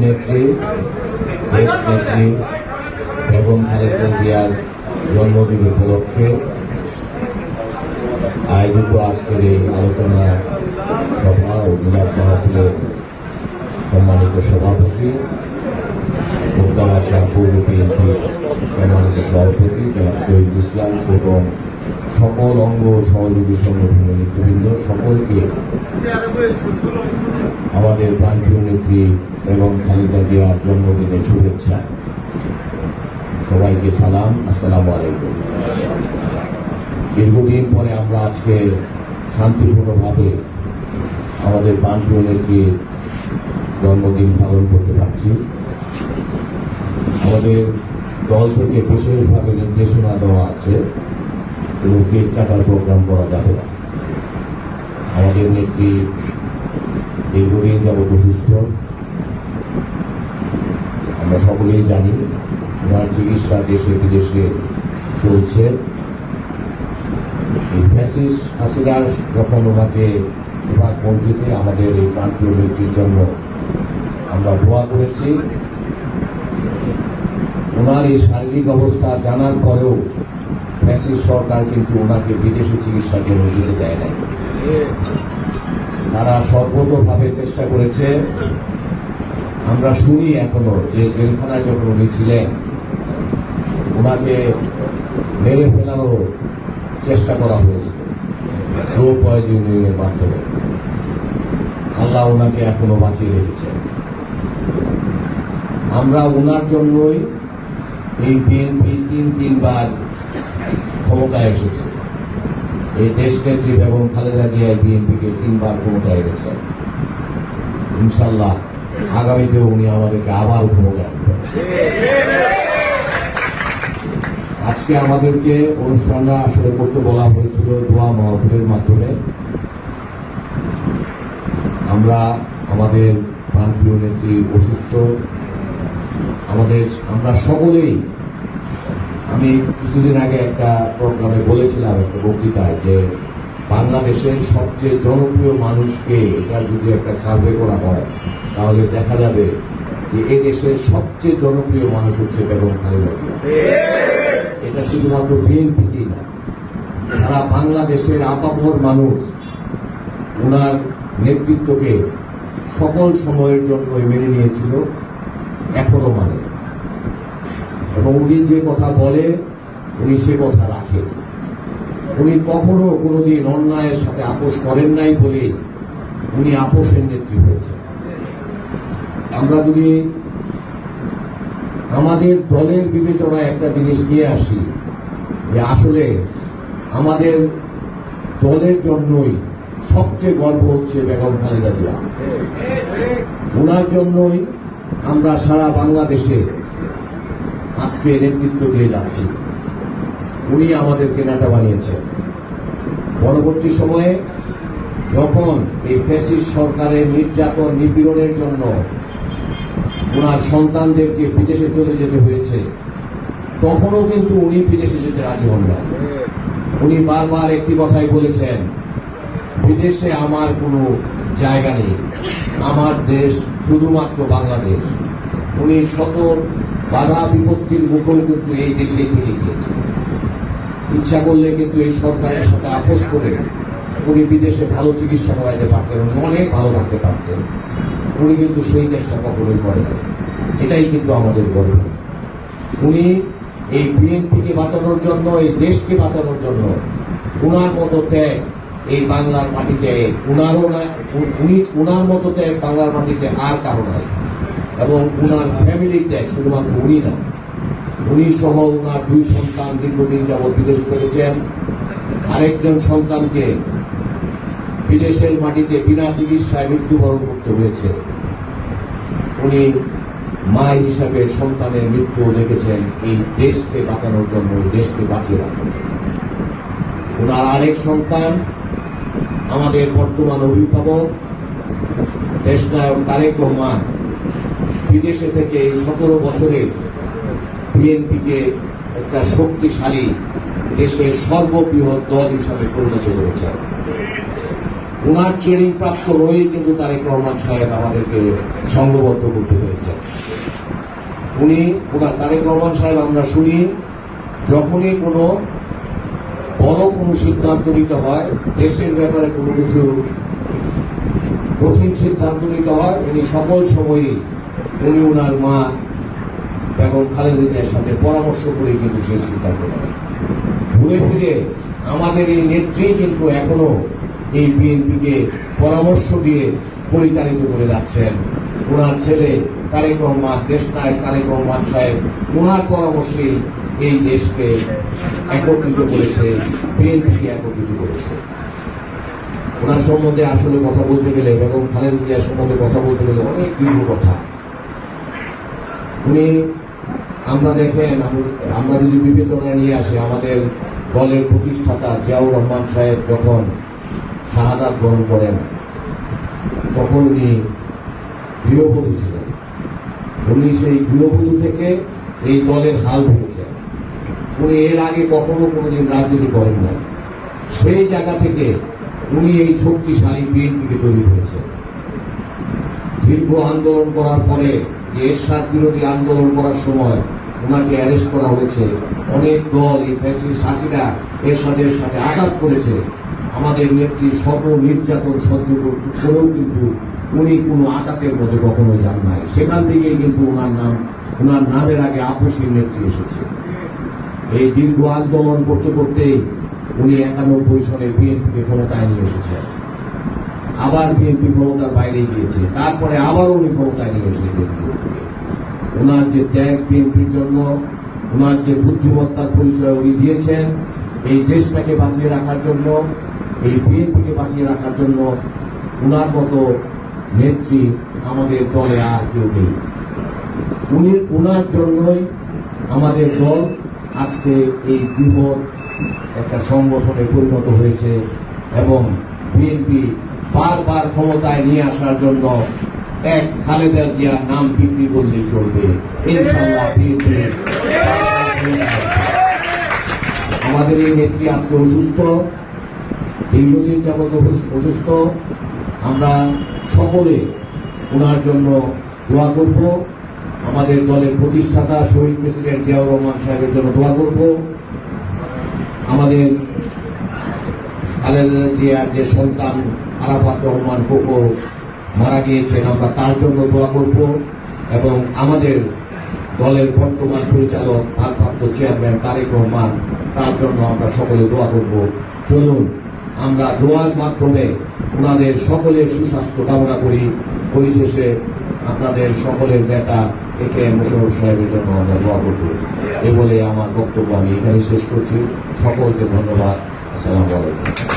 নেত্রী দেশ নেত্রী বেগম খালেদা জিয়ার জন্মদিন উপলক্ষে আয়োজিত আজকের এই আলোচনা সভা ও মিলাদ মাহফিলের সম্মানিত সভাপতি মুক্তাগাছা পৌর বিএনপি সম্মানিত সভাপতি শহীদুল ইসলাম এবং সকল অঙ্গ সহযোগী সংগঠনের নেতৃবৃন্দ সকলকে আমাদের প্রান্তীয় নেত্রী এবং খালেদা জিয়ার জন্মদিনের শুভেচ্ছা। সবাইকে সালাম, আসসালামু আলাইকুম। দীর্ঘদিন পরে আমরা আজকে শান্তিপূর্ণভাবে আমাদের প্রান্তীয় নেত্রীর জন্মদিন পালন করতে পারছি। আমাদের দল থেকে বিশেষভাবে নির্দেশনা দেওয়া আছে এবং কেক কাটার প্রোগ্রাম করা যাবে না। আমাদের নেত্রী দীর্ঘদিন যাবত অসুস্থ, আমরা সকলেই জানি। ওনার চিকিৎসা দেশে বিদেশে চলছে। এই ফ্যাসিস্ট হাসিনার যখন ওনাকে পাক মসজিদে আমাদের এই প্রান্তীয় নেত্রীর জন্য আমরা দোয়া করেছি। ওনার এই শারীরিক অবস্থা জানার পরেও ফ্যাসিস্ট সরকার কিন্তু ওনাকে বিদেশে চিকিৎসার জন্য যেতে দেয় নাই। তারা সর্বতভাবে চেষ্টা করেছে। আমরা শুনি এখনো যে জেলখানায় যখন উনি ছিলেন ওনাকে মেরে ফেলারও চেষ্টা করা হয়েছিল স্লো পয়জনিংয়ের মাধ্যমে। আল্লাহ ওনাকে এখনো বাঁচিয়ে রেখেছেন। আমরা ওনার জন্যই এই বিএনপি তিনবার ক্ষমতায় এসেছে। এই দেশনেত্রী বেগম খালেদা জিয়া বিএনপিকে 3 বার ক্ষমতায় এনেছেন। ইনশাল্লাহ আগামীতেও উনি আমাদেরকে আবার ক্ষমতায় আনবেন। আজকে আমাদেরকে অনুষ্ঠানটা আসলে করতে বলা হয়েছিল দোয়া মাহফিলের মাধ্যমে। আমাদের প্রান্তীয় নেত্রী অসুস্থ। আমরা সকলেই, আমি কিছুদিন আগে একটা প্রোগ্রামে বলেছিলাম, একটা বক্তৃতায়, যে বাংলাদেশের সবচেয়ে জনপ্রিয় মানুষকে এটা যদি একটা সার্ভে করা হয় তাহলে দেখা যাবে যে এই দেশের সবচেয়ে জনপ্রিয় মানুষ হচ্ছে বেগম খালেদা জিয়া। এটা শুধুমাত্র বিএনপিকেই না, সারা বাংলাদেশের আপামর মানুষ ওনার নেতৃত্বকে সকল সময়ের জন্য মেনে নিয়েছিল, এখনো মানে। এবং উনি যে কথা বলে উনি সে কথা রাখে। উনি কখনো কোনোদিন অন্যায়ের সাথে আপোষ করেন নাই বলে উনি আপোষের নেত্রী হয়েছেন। আমরা যদি আমাদের দলের বিবেচনায় একটা জিনিস নিয়ে আসি, যে আসলে আমাদের দলের জন্যই সবচেয়ে গর্ব হচ্ছে বেগম খালেদা জিয়া। ওনার জন্যই আমরা সারা বাংলাদেশে আজকে নেতৃত্ব দিয়ে যাচ্ছি। উনি আমাদেরকে নেতা বানিয়েছেন। পরবর্তী সময়ে যখন এই ফ্যাসিস্ট সরকারের নির্যাতন নিপীড়নের জন্য ওনার সন্তানদেরকে বিদেশে চলে যেতে হয়েছে, তখনও কিন্তু উনি বিদেশে যেতে রাজি হন না। উনি বারবার একটি কথাই বলেছেন, বিদেশে আমার কোনো জায়গা নেই, আমার দেশ শুধুমাত্র বাংলাদেশ। উনি শত বাধা বিপত্তির মুখেও কিন্তু এই দেশেই থেকে গিয়েছেন। ইচ্ছা করলে কিন্তু এই সরকারের সাথে আপোষ করে উনি বিদেশে ভালো চিকিৎসা করাইতে পারতেন, উনি অনেক ভালো থাকতে পারতেন। উনি কিন্তু সেই চেষ্টা কখনোই করেন। এটাই কিন্তু আমাদের গর্ব। উনি এই বিএনপিকে বাঁচানোর জন্য, এই দেশকে বাঁচানোর জন্য উনার মতো ত্যাগ এই বাংলার মাটিতে উনার মতো ত্যাগ বাংলার মাটিতে আর কারো নাই। এবং উনার ফ্যামিলি ত্যাগ শুধুমাত্র উনি না, উনি সহ উনার 2 সন্তান দীর্ঘদিন যাবৎ বিদেশে চলেছেন। আরেকজন সন্তানকে বিদেশের মাটিতে বিনা চিকিৎসায় মৃত্যুবরণ করতে হয়েছে। উনি মা হিসাবে সন্তানের মৃত্যু দেখেছেন এই দেশকে বাঁচানোর জন্য, দেশকে বাঁচিয়ে রাখার জন্য। ওনার আরেক সন্তান আমাদের বর্তমান অভিভাবক দেশনায়ক তারেক রহমান বিদেশে থেকে এই 17 বছরে বিএনপিকে একটা শক্তিশালী দেশের সর্ববৃহৎ দল হিসাবে পরিণত করেছেন। ওনার ট্রেনিং প্রাপ্ত হয়েই কিন্তু তারেক রহমান সাহেব আমাদেরকে সংঘবদ্ধ করতে পেরেছেন। তারেক রহমান সাহেব আমরা শুনি যখনই কোনো বড় কোনো সিদ্ধান্ত নিতে হয়, দেশের ব্যাপারে কোনো কিছু কঠিন সিদ্ধান্ত নিতে হয়, উনি সকল সময়ই ওনার মা বেগম খালেদা জিয়ার সাথে পরামর্শ করে কিন্তু সেই সিদ্ধান্ত নেয়। ঘুরে ফিরে আমাদের এই নেত্রী কিন্তু এখনো এই বিএনপিকে পরামর্শ দিয়ে পরিচালিত করে যাচ্ছেন। ওনার ছেলে তারেক রহমান, দেশনায়ক তারেক রহমান সাহেব, ওনার পরামর্শেই এই দেশকে একত্রিত করেছে, বিএনপিকে একত্রিত করেছে। ওনার সম্বন্ধে আসলে কথা বলতে গেলে, বেগম খালেদা জিয়ার সম্বন্ধে কথা বলতে গেলে অনেক দীর্ঘ কথা। উনি আমরা দেখেন, আমরা যদি বিবেচনায় নিয়ে আসি, আমাদের দলের প্রতিষ্ঠাতা জিয়াউর রহমান সাহেব যখন শাহাদাত বরণ করেন তখন উনি গৃহবধূ ছিলেন। উনি সেই গৃহবধূ থেকে এই দলের হাল ধরেছেন। উনি এর আগে কখনো কোনোদিন রাজনীতি করেন না। সেই জায়গা থেকে উনি এই শক্তিশালী বিএনপিকে তৈরি করেছেন। দীর্ঘ আন্দোলন করার পরে, যে এরশাদ বিরোধী আন্দোলন করার সময় ওনাকে অ্যারেস্ট করা হয়েছে, অনেক দল এই ফ্যাসিস্ট হাসিনা এরশাদের সাথে আঘাত করেছে। আমাদের নেত্রী শত নির্যাতন সহ্য করেও কিন্তু উনি কোনো আঘাতের মধ্যে কখনো যান নাই। সেখান থেকেই কিন্তু ওনার নামের আগে আপসীর নেত্রী এসেছে। এই দীর্ঘ আন্দোলন করতে করতেই উনি 91 সালে বিএনপিকে ক্ষমতায় নিয়ে এসেছেন। আবার বিএনপি ক্ষমতার বাইরে গিয়েছে, তারপরে আবার উনি ক্ষমতায় নিয়ে এসেছেন। ওনার যে ত্যাগ বিএনপির জন্য, ওনার যে বুদ্ধিমত্তার পরিচয় উনি দিয়েছেন এই দেশটাকে বাঁচিয়ে রাখার জন্য, এই বিএনপিকে বাঁচিয়ে রাখার জন্য, ওনার মতো নেত্রী আমাদের দলে আর কেউ নেই। ওনার জন্যই আমাদের দল আজকে এই বৃহৎ একটা সংগঠনে পরিণত হয়েছে এবং বিএনপি বারবার ক্ষমতায় নিয়ে আসার জন্য এক খালেদা জিয়ার নাম বিক্রি করলেই চলবে। ইনশাআল্লাহ বিএনপি। আমাদের এই নেত্রী আজকে অসুস্থ, দীর্ঘদিন যাবত অসুস্থ। আমরা সকলে ওনার জন্য দোয়া করব। আমাদের দলের প্রতিষ্ঠাতা শহীদ প্রেসিডেন্ট জিয়াউর রহমান সাহেবের জন্য দোয়া করব। আমাদের খালেদা জিয়ার যে সন্তান আরাফাত রহমান কোকো মারা গিয়েছেন, আমরা তার জন্য দোয়া করব এবং আমাদের দলের বর্তমান পরিচালক ভারপ্রাপ্ত চেয়ারম্যান তারেক রহমান, তার জন্য আমরা সকলে দোয়া করব। চলুন আমরা দোয়ার মাধ্যমে ওনাদের সকলের সুস্বাস্থ্য কামনা করি। পরিশেষে আপনাদের সকলের নেতা একে মোশাররফ সাহেবের জন্য আমরা দোয়া করব। এ বলে আমার বক্তব্য আমি এখানে শেষ করছি। সকলকে ধন্যবাদ। আসসালামু আলাইকুম।